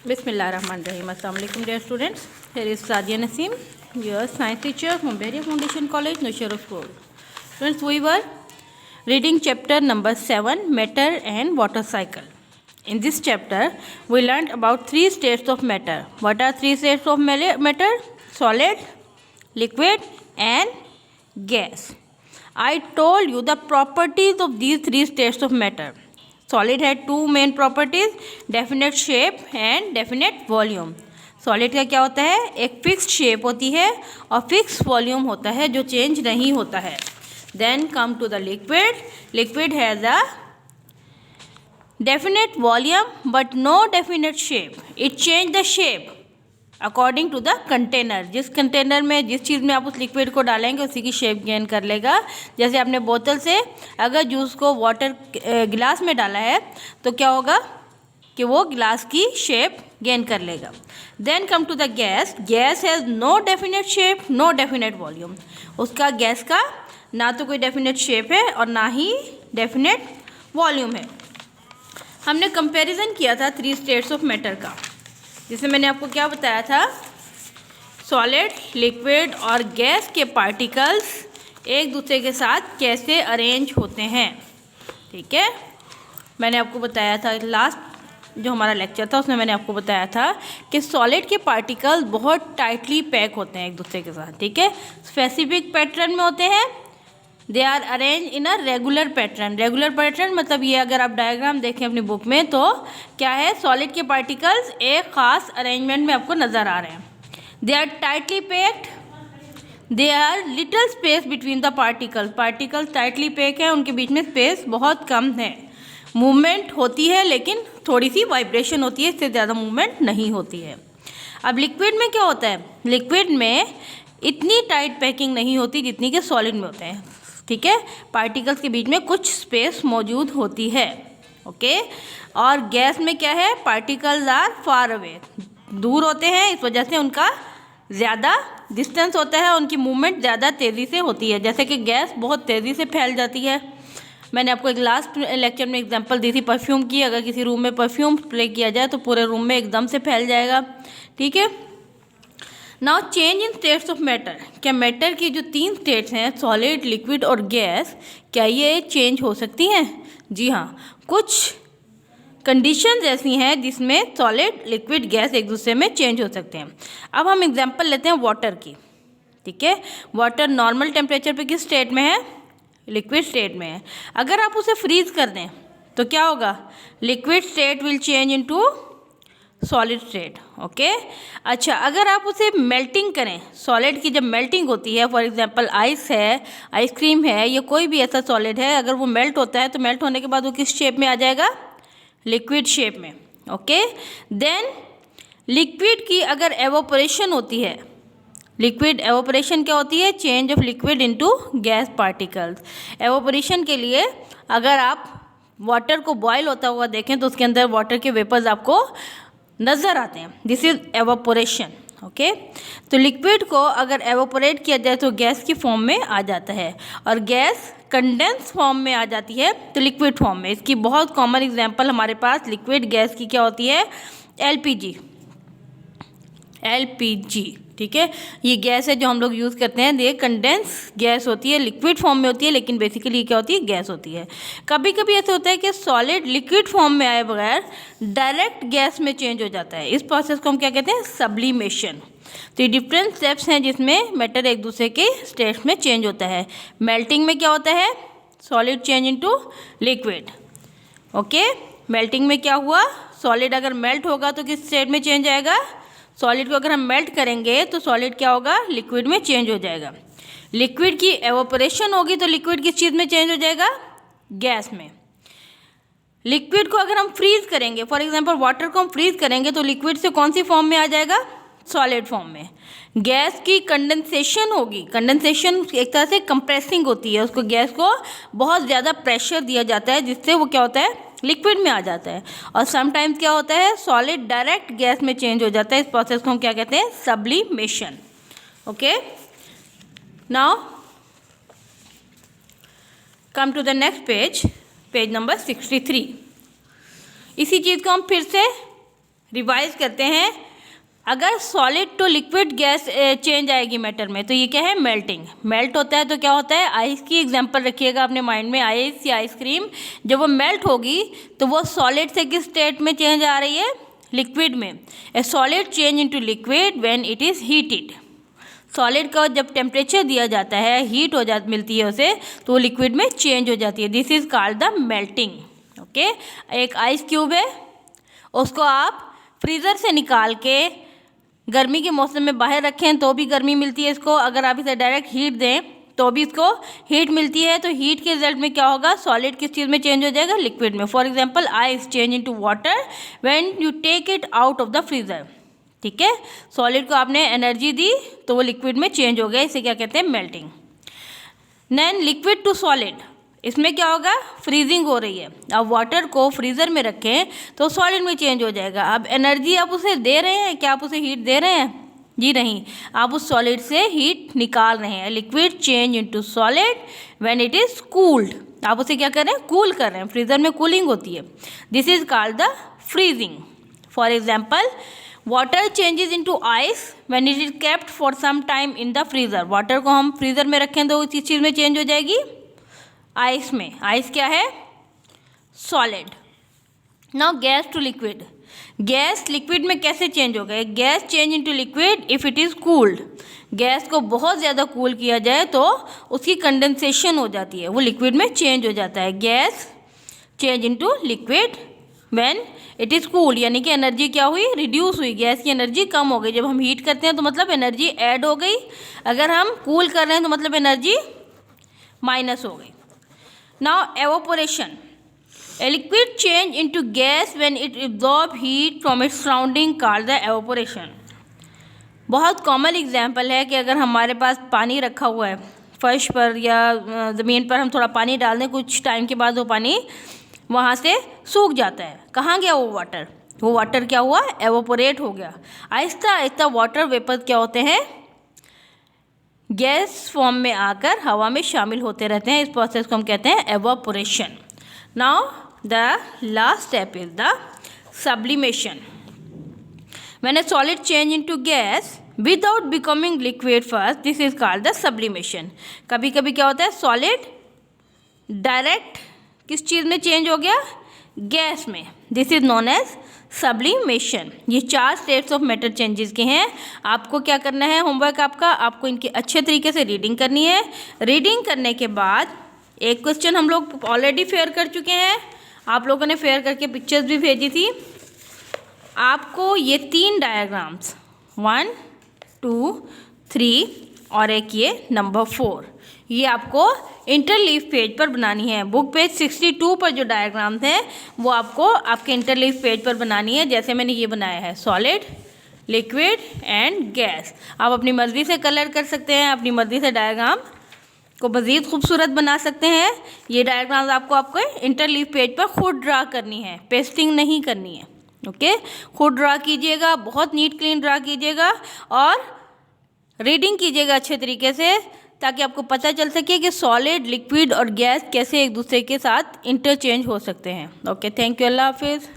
Bismillahirrahmanirrahim. Assalamu alaikum dear students. Here is Sadia Naseem, your science teacher from Beria Foundation College, Nusheru School. Students, we were reading chapter number 7, Matter and Water Cycle. In this chapter, we learned about 3 states of matter. What are 3 states of matter? Solid, liquid and gas. I told you the properties of these 3 states of matter. Solid है 2 main properties, definite shape and definite volume. Solid का क्या होता है? एक fixed shape होती है और fix volume होता है जो चेंज नहीं होता है. Then come to the liquid. Liquid has a definite volume but no definite shape. It change the shape according to the container. जिस कंटेनर में जिस चीज़ में आप उस लिक्विड को डालेंगे उसी की शेप गेन कर लेगा. जैसे आपने बोतल से अगर जूस को वाटर गिलास में डाला है तो क्या होगा कि वो गिलास की शेप गेन कर लेगा. Then come to the gas. Gas has no definite shape, no definite volume. उसका गैस का ना तो कोई डेफिनेट शेप है और ना ही डेफिनेट वॉल्यूम है. हमने कंपैरिजन किया था 3 स्टेट्स ऑफ मैटर का, जिसमें मैंने आपको क्या बताया था? सॉलिड, लिक्विड और गैस के पार्टिकल्स एक दूसरे के साथ कैसे अरेंज होते हैं. ठीक है, मैंने आपको बताया था लास्ट जो हमारा लेक्चर था उसमें मैंने आपको बताया था कि सॉलिड के पार्टिकल्स बहुत टाइटली पैक होते हैं एक दूसरे के साथ. ठीक है, स्पेसिफिक पैटर्न में होते हैं. They are arrange in a regular pattern. Regular pattern मतलब ये, अगर आप डायग्राम देखें अपनी बुक में तो क्या है? सॉलिड के पार्टिकल्स एक ख़ास अरेंजमेंट में आपको नज़र आ रहे हैं. They are tightly packed. They are little space between the particles. Particles tightly pack है, उनके बीच में स्पेस बहुत कम है. मूवमेंट होती है लेकिन थोड़ी सी वाइब्रेशन होती है, इससे ज़्यादा मूवमेंट नहीं होती है. अब लिक्विड में क्या होता है? लिक्विड में इतनी टाइट पैकिंग नहीं होती जितनी कि सॉलिड में होते हैं. ठीक है, पार्टिकल्स के बीच में कुछ स्पेस मौजूद होती है. ओके, और गैस में क्या है? पार्टिकल्स आर फार अवे, दूर होते हैं, इस वजह से उनका ज़्यादा डिस्टेंस होता है, उनकी मूवमेंट ज़्यादा तेज़ी से होती है. जैसे कि गैस बहुत तेज़ी से फैल जाती है. मैंने आपको एक लास्ट लेक्चर में एग्जांपल दी थी परफ्यूम की. अगर किसी रूम में परफ्यूम स्प्रे किया जाए तो पूरे रूम में एकदम से फैल जाएगा. ठीक है, now change in states of matter. क्या मैटर की जो 3 स्टेट्स हैं, सॉलिड, लिक्विड और गैस, क्या ये चेंज हो सकती हैं? जी हाँ, कुछ कंडीशंस ऐसी हैं जिसमें सॉलिड, लिक्विड, गैस एक दूसरे में चेंज हो सकते हैं. अब हम एग्जांपल लेते हैं वाटर की. ठीक है, वाटर नॉर्मल टेम्परेचर पे किस स्टेट में है? लिक्विड स्टेट में है. अगर आप उसे फ्रीज कर दें तो क्या होगा? Liquid state will change into solid state. Okay, अच्छा, अगर आप उसे मेल्टिंग करें, सॉलिड की जब मेल्टिंग होती है, फॉर एग्जांपल आइस है, आइसक्रीम है, ये कोई भी ऐसा सॉलिड है, अगर वो मेल्ट होता है तो मेल्ट होने के बाद वो किस शेप में आ जाएगा? लिक्विड शेप में. ओके, देन लिक्विड की अगर एवोपरेशन होती है, लिक्विड एवोपरेशन क्या होती है? Change of liquid into gas particles. Evaporation के लिए अगर आप वाटर को बॉयल होता हुआ देखें तो उसके अंदर वाटर के वेपर्स आपको नज़र आते हैं. This is evaporation. ओके, तो लिक्विड को अगर एवोपोरेट किया जाए तो गैस की फॉर्म में आ जाता है, और गैस कंडेंस फॉर्म में आ जाती है तो लिक्विड फॉर्म में. इसकी बहुत कॉमन एग्जांपल हमारे पास लिक्विड गैस की क्या होती है? एलपीजी. एलपीजी, ठीक है, ये गैस है जो हम लोग यूज़ करते हैं. ये कंडेंस गैस होती है, लिक्विड फॉर्म में होती है, लेकिन बेसिकली क्या होती है? गैस होती है. कभी कभी ऐसा होता है कि सॉलिड लिक्विड फॉर्म में आए बगैर डायरेक्ट गैस में चेंज हो जाता है. इस प्रोसेस को हम क्या कहते हैं? सब्लिमेशन. तो ये डिफरेंट स्टेप्स हैं जिसमें मैटर एक दूसरे के स्टेट्स में चेंज होता है. मेल्टिंग में क्या होता है? Solid change into liquid. Okay, melting में क्या हुआ? सॉलिड अगर मेल्ट होगा तो किस स्टेट में चेंज आएगा? सॉलिड को अगर हम मेल्ट करेंगे तो सॉलिड क्या होगा? लिक्विड में चेंज हो जाएगा. लिक्विड की एवोपरेशन होगी तो लिक्विड किस चीज़ में चेंज हो जाएगा? गैस में. लिक्विड को अगर हम फ्रीज करेंगे, फॉर एग्जांपल वाटर को हम फ्रीज करेंगे तो लिक्विड से कौन सी फॉर्म में आ जाएगा? सॉलिड फॉर्म में. गैस की कंडेंसेशन होगी. कंडेंसेशन एक तरह से कंप्रेसिंग होती है, उसको गैस को बहुत ज़्यादा प्रेशर दिया जाता है जिससे वो क्या होता है? लिक्विड में आ जाता है. और समटाइम्स क्या होता है? सॉलिड डायरेक्ट गैस में चेंज हो जाता है. इस प्रोसेस को हम क्या कहते हैं? Sublimation. Okay, now come to the next page, page number 63. इसी चीज़ को हम फिर से रिवाइज करते हैं। अगर solid to liquid gas change आएगी मैटर में तो ये क्या है, मेल्टिंग। मेल्ट होता है तो क्या होता है, आइस की एग्जांपल रखिएगा अपने माइंड में, आइस या आइसक्रीम जब वो मेल्ट होगी तो वो सॉलिड से किस स्टेट में चेंज आ रही है, लिक्विड में। ए solid change into liquid when it is heated. Solid का जब टेम्परेचर दिया जाता है, हीट मिलती है उसे, तो वो लिक्विड में चेंज हो जाती है। This is called the melting. Okay, एक आइस क्यूब है, उसको आप फ्रीज़र से निकाल के गर्मी के मौसम में बाहर रखें तो भी गर्मी मिलती है इसको। अगर आप इसे डायरेक्ट हीट दें तो भी इसको हीट मिलती है। तो हीट के रिजल्ट में क्या होगा, सॉलिड किस चीज़ में चेंज हो जाएगा, लिक्विड में। For example ice change into water when you take it out of the freezer. ठीक है, सॉलिड को आपने एनर्जी दी तो वो लिक्विड में चेंज हो गया, इसे क्या कहते हैं, melting. Then liquid to solid, इसमें क्या होगा, फ्रीजिंग हो रही है। अब वाटर को फ्रीज़र में रखें तो सॉलिड में चेंज हो जाएगा। अब एनर्जी आप उसे दे रहे हैं, क्या आप उसे हीट दे रहे हैं, जी नहीं, आप उस सॉलिड से हीट निकाल रहे हैं। Liquid change into solid when it is cooled, आप उसे क्या कर रहे हैं, कूल कर रहे हैं। फ्रीज़र में कूलिंग होती है, this is called the freezing. For example water changes into ice when it is kept for some time in the freezer. Water को हम फ्रीज़र में रखें तो इस चीज़ में चेंज हो जाएगी, आइस में। आइस क्या है, solid. Now gas to liquid, gas liquid में कैसे चेंज होगा, gas change into liquid if it is cooled. Gas को बहुत ज़्यादा कूल किया जाए तो उसकी कंडेंसेशन हो जाती है, वो लिक्विड में चेंज हो जाता है। Gas change into liquid when it is cool, यानी कि एनर्जी क्या हुई, रिड्यूस हुई, गैस की एनर्जी कम हो गई। जब हम हीट करते हैं तो मतलब एनर्जी ऐड हो गई, अगर हम कूल कर रहे हैं तो मतलब एनर्जी माइनस हो गई। Now evaporation, a liquid change into gas when it absorbs heat from its surrounding called the evaporation। बहुत कॉमन एग्जाम्पल है कि अगर हमारे पास पानी रखा हुआ है फर्श पर या ज़मीन पर, हम थोड़ा पानी डाल दें, कुछ टाइम के बाद वो पानी वहाँ से सूख जाता है। कहाँ गया वो वाटर, वो वाटर क्या हुआ, एवोपोरेट हो गया। आहिस्ता आहिस्ता वाटर वेपर क्या होते हैं, गैस फॉर्म में आकर हवा में शामिल होते रहते हैं। इस प्रोसेस को हम कहते हैं evaporation. Now the last step is the sublimation. When a solid change into gas without becoming liquid first, this is called the sublimation. कभी कभी क्या होता है, सॉलिड डायरेक्ट किस चीज़ में चेंज हो गया, गैस में, this is known as sublimation. ये 4 स्टेट्स ऑफ मैटर चेंजेस के हैं। आपको क्या करना है, होमवर्क आपका, आपको इनकी अच्छे तरीके से रीडिंग करनी है। रीडिंग करने के बाद एक क्वेश्चन हम लोग ऑलरेडी फेयर कर चुके हैं, आप लोगों ने फेयर करके पिक्चर्स भी भेजी थी। आपको ये 3 डायग्राम्स 1, 2, 3 और एक ये नंबर 4, ये आपको इंटरलीफ पेज पर बनानी है। बुक पेज 62 पर जो डायग्राम्स हैं वो आपको आपके इंटरलीफ पेज पर बनानी है, जैसे मैंने ये बनाया है, सॉलिड, लिक्विड एंड गैस। आप अपनी मर्ज़ी से कलर कर सकते हैं, अपनी मर्ज़ी से डायग्राम को मज़ीद खूबसूरत बना सकते हैं। ये डायग्राम्स आपको इंटरलीफ पेज पर खुद ड्रा करनी है, पेस्टिंग नहीं करनी है। ओके, खुद ड्रा कीजिएगा, बहुत नीट क्लीन ड्रा कीजिएगा और रीडिंग कीजिएगा अच्छे तरीके से, ताकि आपको पता चल सके कि सॉलिड, लिक्विड और गैस कैसे एक दूसरे के साथ इंटरचेंज हो सकते हैं। ओके, थैंक यू, अल्लाह हाफिज़।